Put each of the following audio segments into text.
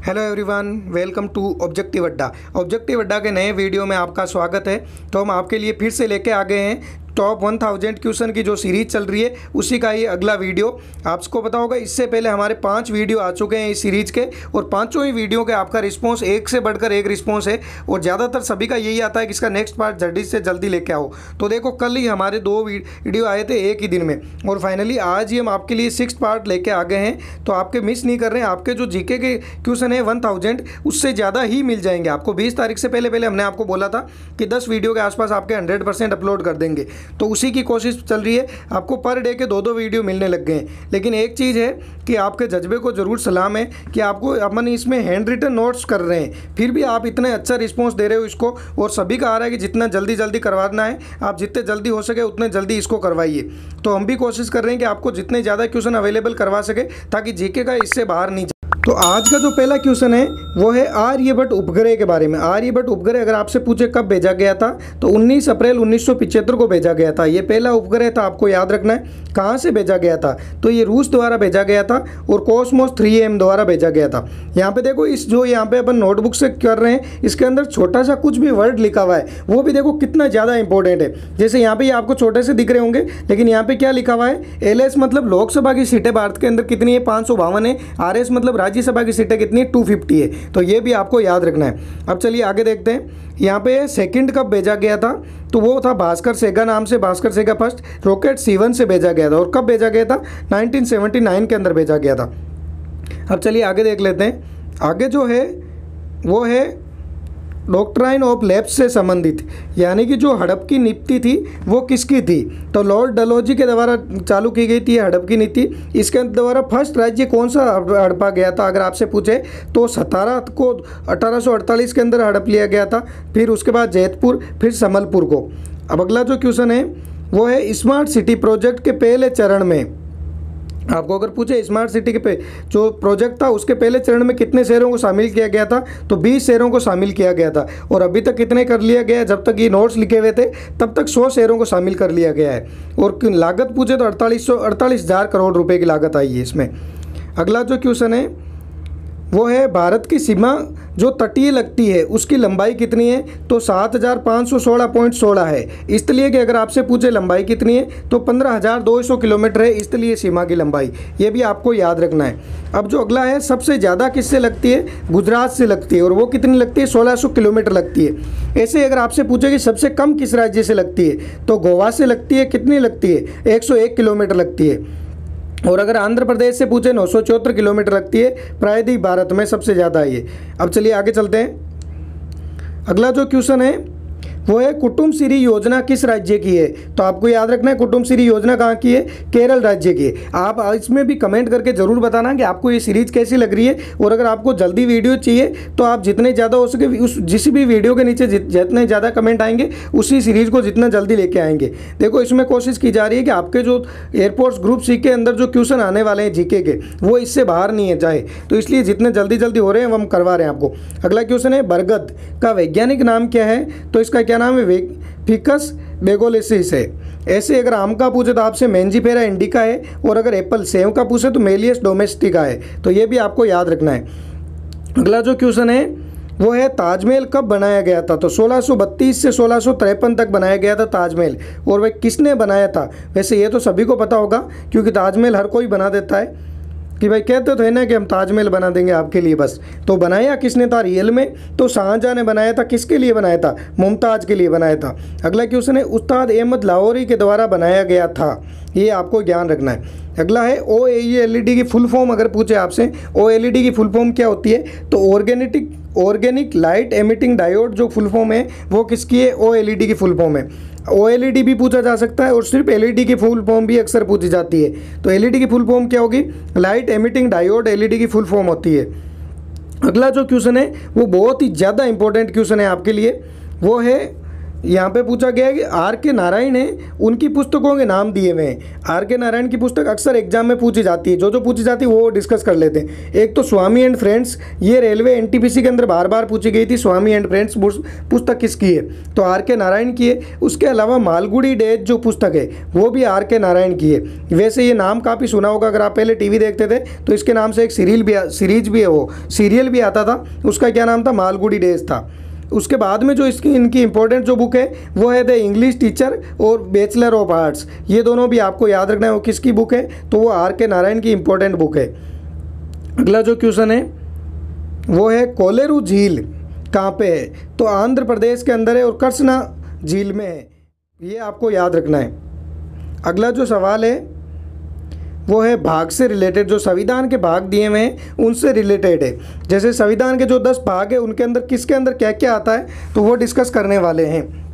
Hello everyone, welcome to objective Adda. Objective Adda के नए video में आपका स्वागत है। तो हम आपके लिए फिर से लेके आ गए हैं टॉप 1000 क्वेश्चन की जो सीरीज चल रही है उसी का ये अगला वीडियो। आपको पता होगा इससे पहले हमारे 5 वीडियो आ चुके हैं इस सीरीज के और पांचों ही वीडियो के आपका रिस्पांस एक से बढ़कर एक रिस्पांस है और ज़्यादातर सभी का यही आता है कि इसका नेक्स्ट पार्ट जल्दी से जल्दी लेके आओ। तो देखो कल ही हमारे 2 वीडियो आए थे एक ही दिन में और फाइनली आज ही हम आपके लिए 6th पार्ट लेके आ गए हैं। तो आपके मिस नहीं कर रहे हैं। आपके जो जीके के क्वेश्चन है 1000 उससे ज़्यादा ही मिल जाएंगे आपको। 20 तारीख से पहले हमने आपको बोला था कि 10 वीडियो के आसपास आपके 100% अपलोड कर देंगे। तो उसी की कोशिश चल रही है। आपको पर डे के 2-2 वीडियो मिलने लग गए हैं। लेकिन एक चीज़ है कि आपके जज्बे को ज़रूर सलाम है कि आपको अपन इसमें हैंड रिटन नोट्स कर रहे हैं, फिर भी आप इतने अच्छा रिस्पॉन्स दे रहे हो इसको। और सभी का आ रहा है कि जितना जल्दी जल्दी करवाना है आप जितने जल्दी हो सके उतने जल्दी इसको करवाइए। तो हम भी कोशिश कर रहे हैं कि आपको जितने ज़्यादा क्वेश्चन अवेलेबल करवा सके ताकि जीके का इससे बाहर नहीं। तो आज का जो पहला क्वेश्चन है वो है आर्यभट्ट उपग्रह के बारे में। आर्यभट्ट उपग्रह अगर आपसे पूछे कब भेजा गया था तो 19 अप्रैल 1975 को भेजा गया था। ये पहला उपग्रह था, आपको याद रखना है। कहाँ से भेजा गया था तो ये रूस द्वारा भेजा गया था और कॉस्मोस 3M द्वारा भेजा गया था। यहाँ पे देखो इस जो यहाँ पे अपन नोटबुक से कर रहे हैं इसके अंदर छोटा सा कुछ भी वर्ड लिखा हुआ है वो भी देखो कितना ज़्यादा इंपॉर्टेंट है। जैसे यहाँ पे आपको छोटे से दिख रहे होंगे लेकिन यहाँ पे क्या लिखा हुआ है, LS मतलब लोकसभा की सीटें भारत के अंदर कितनी है 552 है। RS मतलब राज्यसभा की सीटें कितनी है 250 है। तो ये भी आपको याद रखना है। अब चलिए आगे देखते हैं। यहाँ पे सेकंड कब भेजा गया था तो वो था भास्कर सेगा नाम से। भास्कर सेगा फर्स्ट रॉकेट C1 से भेजा गया था और कब भेजा गया था 1979 के अंदर भेजा गया था। अब चलिए आगे देख लेते हैं। आगे जो है वो है डॉक्ट्राइन ऑफ लैप्स से संबंधित, यानी कि जो हड़प की नीति थी वो किसकी थी तो लॉर्ड डलहौजी के द्वारा चालू की गई थी हड़प की नीति। इसके द्वारा फर्स्ट राज्य कौन सा हड़पा गया था अगर आपसे पूछे तो सतारा को 1848 के अंदर हड़प लिया गया था। फिर उसके बाद जैतपुर, फिर संबलपुर को। अब अगला जो क्वेश्चन है वो है स्मार्ट सिटी प्रोजेक्ट के पहले चरण में। आपको अगर पूछे स्मार्ट सिटी के पे जो प्रोजेक्ट था उसके पहले चरण में कितने शहरों को शामिल किया गया था तो 20 शहरों को शामिल किया गया था। और अभी तक कितने कर लिया गया है, जब तक ये नोट्स लिखे हुए थे तब तक 100 शहरों को शामिल कर लिया गया है। और लागत पूछे तो 48,000 करोड़ रुपए की लागत आई है इसमें। अगला जो क्वेश्चन है वो है भारत की सीमा जो तटीय लगती है उसकी लंबाई कितनी है तो 7,516.16 है। इसलिए कि अगर आपसे पूछे लंबाई कितनी है तो 15,200 किलोमीटर है इसलिए सीमा की लंबाई। ये भी आपको याद रखना है। अब जो अगला है सबसे ज़्यादा किससे लगती है, गुजरात से लगती है और वो कितनी लगती है 1600 किलोमीटर लगती है। ऐसे अगर आपसे पूछे कि सबसे कम किस राज्य से लगती है तो गोवा से लगती है। कितनी लगती है 101 किलोमीटर लगती है। और अगर आंध्र प्रदेश से पूछे 974 किलोमीटर लगती है। प्रायद्वीप भारत में सबसे ज़्यादा है ये। अब चलिए आगे चलते हैं। अगला जो क्वेश्चन है वो है कुटुम्बश्री योजना किस राज्य की है तो आपको याद रखना है कुटुम्बश्री योजना कहाँ की है, केरल राज्य की है। आप इसमें भी कमेंट करके ज़रूर बताना कि आपको ये सीरीज़ कैसी लग रही है। और अगर आपको जल्दी वीडियो चाहिए तो आप जितने ज़्यादा हो सके उस जिस भी वीडियो के नीचे जितने ज़्यादा कमेंट आएंगे उसी सीरीज़ को जितना जल्दी लेके आएंगे। देखो इसमें कोशिश की जा रही है कि आपके जो एयरफोर्स ग्रुप सी के अंदर जो क्वेश्चन आने वाले हैं जीके के वो इससे बाहर नहीं है जाए, तो इसलिए जितने जल्दी जल्दी हो रहे हैं वो हम करवा रहे हैं आपको। अगला क्वेश्चन है बरगद का वैज्ञानिक नाम क्या है तो इसका क्या नाम है, फिकस बेगोलिसिस है। ऐसे अगर आम का पूछे तो आपसे मैंजीफेरा इंडिका है और अगर एप्पल सेव का पूछे तो मेलियस डोमेस्टिका है। तो ये भी आपको याद रखना है। अगला जो क्वेश्चन है वो है ताजमहल कब बनाया गया था तो 1632 से 1653 तक बनाया गया था ताजमहल। और वह किसने बनाया था, वैसे ये तो सभी को पता होगा क्योंकि ताजमहल हर कोई बना देता है कि भाई कहते तो है ना कि हम ताजमहल बना देंगे आपके लिए बस। तो बनाया किसने था रियल में तो शाहजहां ने बनाया था। किसके लिए बनाया था, मुमताज़ के लिए बनाया था। अगला क्वेश्चन है उस्ताद अहमद लाहौरी के द्वारा बनाया गया था, ये आपको ज्ञान रखना है। अगला है OLED की फुल फॉर्म अगर पूछे आपसे OLED की फुल फॉर्म क्या होती है तो ऑर्गेनिक लाइट एमिटिंग डायोड जो फुल फॉर्म है वो किसकी है, OLED की फुल फॉर्म है। OLED भी पूछा जा सकता है और सिर्फ LED की फुल फॉर्म भी अक्सर पूछी जाती है। तो LED की फुल फॉर्म क्या होगी, लाइट एमिटिंग डायोड LED की फुल फॉर्म होती है। अगला जो क्वेश्चन है वो बहुत ही ज़्यादा इंपॉर्टेंट क्वेश्चन है आपके लिए, वो है यहाँ पे पूछा गया है कि आर के नारायण है, उनकी पुस्तकों के नाम दिए हुए हैं। आर के नारायण की पुस्तक अक्सर एग्जाम में पूछी जाती है, जो पूछी जाती है वो डिस्कस कर लेते हैं। एक तो स्वामी एंड फ्रेंड्स, ये रेलवे एनटीपीसी के अंदर बार बार पूछी गई थी। स्वामी एंड फ्रेंड्स पुस्तक किसकी है, तो आर के नारायण की है। उसके अलावा मालगुडी डेज जो पुस्तक है वो भी आर के नारायण की है। वैसे ये नाम काफ़ी सुना होगा, अगर आप पहले टीवी देखते थे तो इसके नाम से एक सीरीज भी है, वो सीरियल भी आता था, उसका क्या नाम था, मालगुडी डेज था। उसके बाद में जो इनकी इंपॉर्टेंट जो बुक है वो है द इंग्लिश टीचर और बैचलर ऑफ आर्ट्स। ये दोनों भी आपको याद रखना है वो किसकी बुक है, तो वो आर के नारायण की इंपॉर्टेंट बुक है। अगला जो क्वेश्चन है वो है कोलेरू झील कहाँ पे है, तो आंध्र प्रदेश के अंदर है और कृष्णा झील में है, ये आपको याद रखना है। अगला जो सवाल है वो है भाग से रिलेटेड, जो संविधान के भाग दिए हुए हैं उनसे रिलेटेड है। जैसे संविधान के जो 10 भाग है उनके अंदर किसके अंदर क्या क्या आता है, तो वो डिस्कस करने वाले हैं।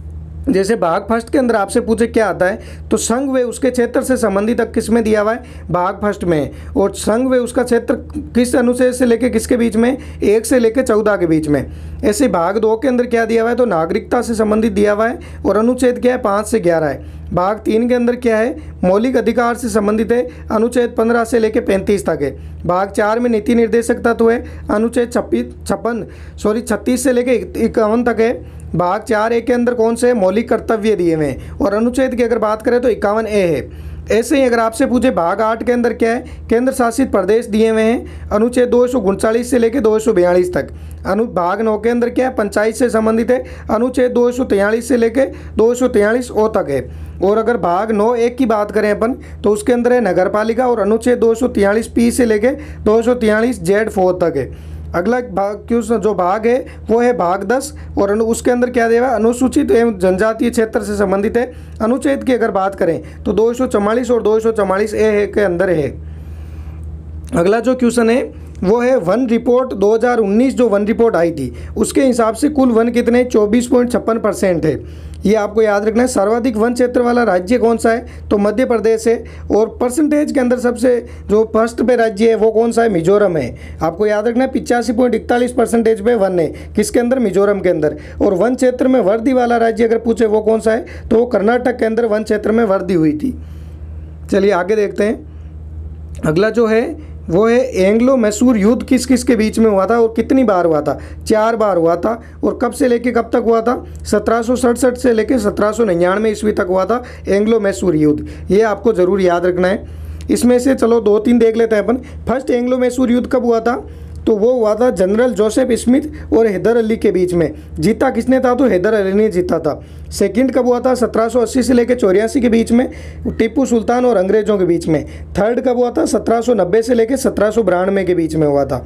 जैसे भाग फर्स्ट के अंदर आपसे पूछे क्या आता है, तो संघ व उसके क्षेत्र से संबंधित तक किस में दिया हुआ है, भाग फर्स्ट में। और संघ व उसका क्षेत्र किस अनुच्छेद से लेकर किसके बीच में, 1 से लेकर 14 के बीच में। ऐसे भाग 2 के अंदर क्या दिया हुआ है, तो नागरिकता से संबंधित दिया हुआ है और अनुच्छेद क्या है, 5 से 11 है। भाग 3 के अंदर क्या है, मौलिक अधिकार से संबंधित है, अनुच्छेद 15 से लेकर 35 तक है। भाग 4 में नीति निर्देशक तत्व है, अनुच्छेद 36 से लेकर 51 तक है। भाग 4A के अंदर कौन से मौलिक कर्तव्य दिए हुए हैं, और अनुच्छेद की अगर बात करें तो 51A है। ऐसे ही अगर आपसे पूछे भाग 8 के अंदर क्या है, केंद्र शासित प्रदेश दिए हुए हैं, अनुच्छेद 239 से लेकर 242 तक। भाग 9 के अंदर क्या है, पंचायत से संबंधित है, अनुच्छेद 243 से लेकर 243O तक है। और अगर भाग 9(1) की बात करें अपन, तो उसके अंदर है नगर पालिका और अनुच्छेद 243P से लेकर 243Z4 तक है। अगला भाग क्यों जो भाग है वो है भाग 10 और उसके अंदर क्या दिया हुआ है, अनुसूचित एवं जनजातीय क्षेत्र से संबंधित है। अनुच्छेद की अगर बात करें तो 244 और 244A के अंदर है। अगला जो क्वेश्चन है वो है वन रिपोर्ट 2019, जो वन रिपोर्ट आई थी उसके हिसाब से कुल वन कितने, 24.56% है। ये आपको याद रखना है। सर्वाधिक वन क्षेत्र वाला राज्य कौन सा है, तो मध्य प्रदेश है। और परसेंटेज के अंदर सबसे जो फर्स्ट पे राज्य है वो कौन सा है, मिजोरम है। आपको याद रखना है 85.41% पे वन है, किसके अंदर, मिजोरम के अंदर। और वन क्षेत्र में वृद्धि वाला राज्य अगर पूछे वो कौन सा है, तो वो कर्नाटक के अंदर वन क्षेत्र में वृद्धि हुई थी। चलिए आगे देखते हैं। अगला जो है वो है एंग्लो मैसूर युद्ध किस किस के बीच में हुआ था और कितनी बार हुआ था, 4 बार हुआ था। और कब से लेके कब तक हुआ था, 1767 से लेके 1799 ईस्वी तक हुआ था एंग्लो मैसूर युद्ध। ये आपको ज़रूर याद रखना है। इसमें से चलो 2-3 देख लेते हैं अपन। फर्स्ट एंग्लो मैसूर युद्ध कब हुआ था, तो वो हुआ था जनरल जोसेफ स्मिथ और हैदर अली के बीच में। जीता किसने था, तो हैदर अली ने जीता था। सेकंड कब हुआ था, 1780 से लेकर 84 के बीच में, टिप्पू सुल्तान और अंग्रेजों के बीच में। थर्ड कब हुआ था, 1790 से लेकर 1792 के बीच में हुआ था।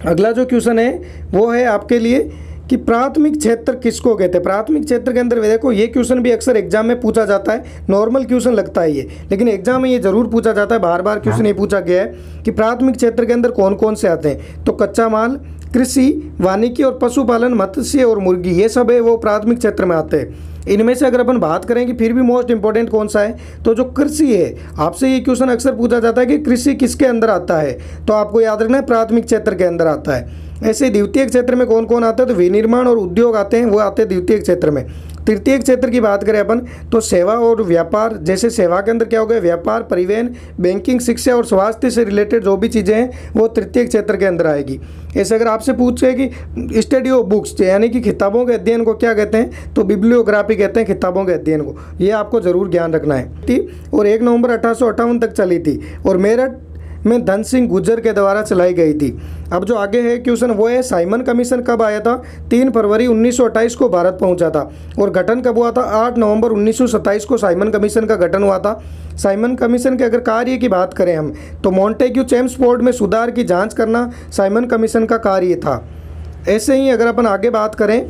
अगला जो क्वेश्चन है वो है आपके लिए कि प्राथमिक क्षेत्र किसको कहते हैं। प्राथमिक क्षेत्र के अंदर देखो, ये क्वेश्चन भी अक्सर एग्जाम में पूछा जाता है। नॉर्मल क्वेश्चन लगता है ये, लेकिन एग्जाम में ये जरूर पूछा जाता है। बार बार क्वेश्चन ये पूछा गया है कि प्राथमिक क्षेत्र के अंदर कौन कौन से आते हैं, तो कच्चा माल, कृषि, वानिकी और पशुपालन, मत्स्य और मुर्गी, ये सब है वो प्राथमिक क्षेत्र में आते हैं। इनमें से अगर अपन बात करें कि फिर भी मोस्ट इंपॉर्टेंट कौन सा है, तो जो कृषि है, आपसे ये क्वेश्चन अक्सर पूछा जाता है कि कृषि किसके अंदर आता है, तो आपको याद रखना है प्राथमिक क्षेत्र के अंदर आता है। ऐसे द्वितीय क्षेत्र में कौन कौन आता है, तो विनिर्माण और उद्योग आते हैं, वो आते हैं द्वितीय क्षेत्र में। तृतीय क्षेत्र की बात करें अपन, तो सेवा और व्यापार, जैसे सेवा के अंदर क्या हो गया, व्यापार, परिवहन, बैंकिंग, शिक्षा और स्वास्थ्य से रिलेटेड जो भी चीज़ें हैं वो तृतीय क्षेत्र के अंदर आएगी। ऐसे अगर आपसे पूछे कि स्टडी ऑफ बुक्स, यानी कि किताबों के अध्ययन को क्या कहते हैं, तो बिब्लियोग्राफी कहते हैं किताबों के अध्ययन को। ये आपको ज़रूर ज्ञान रखना है। और 1 नवंबर 1858 तक चली थी और मेरठ में धन सिंह गुर्जर के द्वारा चलाई गई थी। अब जो आगे है क्वेश्चन वो है साइमन कमीशन कब आया था, 3 फरवरी 1928 को भारत पहुंचा था। और गठन कब हुआ था, 8 नवंबर 1927 को साइमन कमीशन का गठन हुआ था। साइमन कमीशन के अगर कार्य की बात करें हम, तो मॉन्टेग्यू चेम्सफोर्ड में सुधार की जांच करना साइमन कमीशन का कार्य था। ऐसे ही अगर अपन आगे बात करें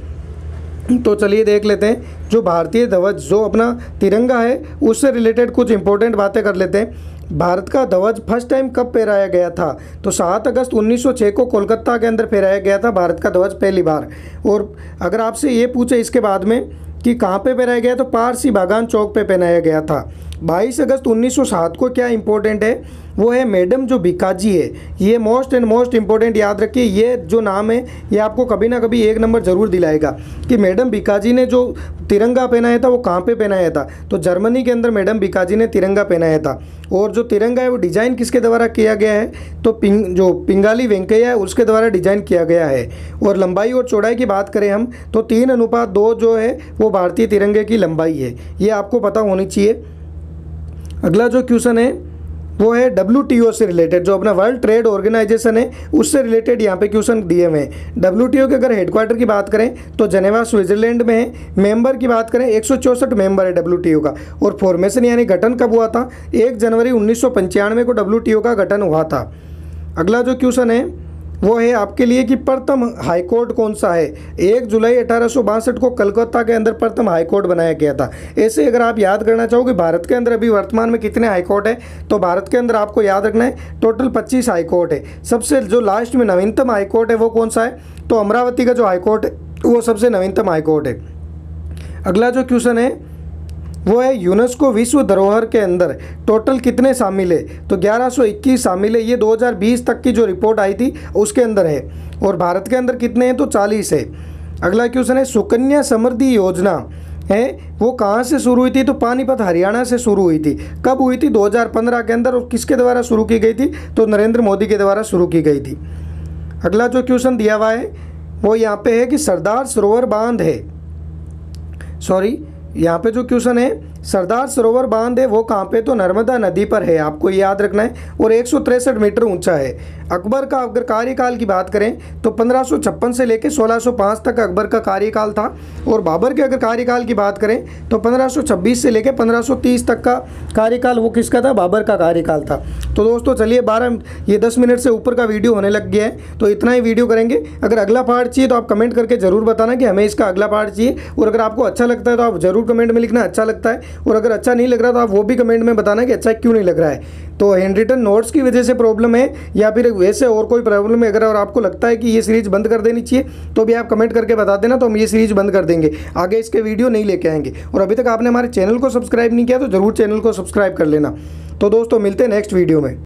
तो चलिए देख लेते हैं, जो भारतीय ध्वज, जो अपना तिरंगा है, उससे रिलेटेड कुछ इंपॉर्टेंट बातें कर लेते हैं। भारत का ध्वज फर्स्ट टाइम कब फहराया गया था, तो 7 अगस्त 1906 को कोलकाता के अंदर फहराया गया था भारत का ध्वज पहली बार। और अगर आपसे ये पूछे इसके बाद में कि कहाँ पे पहनाया गया, तो पारसी बागान चौक पे पहनाया गया था। 22 अगस्त 1907 को क्या इंपॉर्टेंट है, वो है मैडम जो भिकाजी है। ये मोस्ट एंड मोस्ट इंपॉर्टेंट याद रखिए, ये जो नाम है ये आपको कभी ना कभी एक नंबर ज़रूर दिलाएगा कि मैडम भिकाजी ने जो तिरंगा पहनाया था वो कहाँ पे पहनाया था। तो जर्मनी के अंदर मैडम भिकाजी ने तिरंगा पहनाया था। और जो तिरंगा है वो डिज़ाइन किसके द्वारा किया गया है, तो जो पिंगाली वेंकैया है उसके द्वारा डिज़ाइन किया गया है। और लंबाई और चौड़ाई की बात करें हम तो 3:2 जो है वो भारतीय तिरंगे की लंबाई है। ये आपको पता होनी चाहिए। अगला जो क्वेश्चन है वो है WTO से रिलेटेड, जो अपना वर्ल्ड ट्रेड ऑर्गेनाइजेशन है उससे रिलेटेड यहाँ पे क्वेश्चन दिए हुए हैं। WTO के अगर हेडक्वार्टर की बात करें तो जेनेवा स्विट्जरलैंड में है। मेंबर की बात करें 164 मेंबर है WTO का। और फॉर्मेशन यानी गठन कब हुआ था, 1 जनवरी 1995 को WTO का गठन हुआ था। अगला जो क्वेश्चन है वो है आपके लिए कि प्रथम हाईकोर्ट कौन सा है। 1 जुलाई 1862 को कलकत्ता के अंदर प्रथम हाईकोर्ट बनाया गया था। ऐसे अगर आप याद करना चाहो कि भारत के अंदर अभी वर्तमान में कितने हाईकोर्ट है, तो भारत के अंदर आपको याद रखना है टोटल 25 हाईकोर्ट है। सबसे जो लास्ट में नवीनतम हाईकोर्ट है वो कौन सा है, तो अमरावती का जो हाईकोर्ट है वो सबसे नवीनतम हाईकोर्ट है। अगला जो क्वेश्चन है वो है यूनेस्को विश्व धरोहर के अंदर टोटल कितने शामिल है, तो 1121 शामिल है। ये 2020 तक की जो रिपोर्ट आई थी उसके अंदर है। और भारत के अंदर कितने हैं, तो 40 है। अगला क्वेश्चन है सुकन्या समृद्धि योजना है वो कहाँ से शुरू हुई थी, तो पानीपत हरियाणा से शुरू हुई थी। कब हुई थी, 2015 के अंदर। और किसके द्वारा शुरू की गई थी, तो नरेंद्र मोदी के द्वारा शुरू की गई थी। अगला जो क्वेश्चन दिया हुआ है वो यहाँ पे है कि सरदार सरोवर बांध है, यहाँ पे जो क्वेश्चन है सरदार सरोवर बांध है वो कहाँ पे, तो नर्मदा नदी पर है, आपको याद रखना है। और 163 मीटर ऊंचा है। अकबर का अगर कार्यकाल की बात करें तो 1556 से लेकर 1605 तक अकबर का कार्यकाल था। और बाबर के अगर कार्यकाल की बात करें तो 1526 से लेकर 1530 तक का कार्यकाल वो किसका था, बाबर का कार्यकाल था। तो दोस्तों चलिए 10 मिनट से ऊपर का वीडियो होने लग गया है, तो इतना ही वीडियो करेंगे। अगर अगला पार्ट चाहिए तो आप कमेंट करके ज़रूर बताना कि हमें इसका अगला पार्ट चाहिए। और अगर आपको अच्छा लगता है तो आप ज़रूर कमेंट में लिखना अच्छा लगता है। और अगर अच्छा नहीं लग रहा तो आप वो भी कमेंट में बताना कि अच्छा क्यों नहीं लग रहा है। तो हैंड रिटन नोट्स की वजह से प्रॉब्लम है या फिर वैसे और कोई प्रॉब्लम है, अगर और आपको लगता है कि ये सीरीज़ बंद कर देनी चाहिए तो भी आप कमेंट करके बता देना, तो हम ये सीरीज़ बंद कर देंगे, आगे इसके वीडियो नहीं लेके आएंगे। और अभी तक आपने हमारे चैनल को सब्सक्राइब नहीं किया तो ज़रूर चैनल को सब्सक्राइब कर लेना। तो दोस्तों मिलते हैं नेक्स्ट वीडियो में।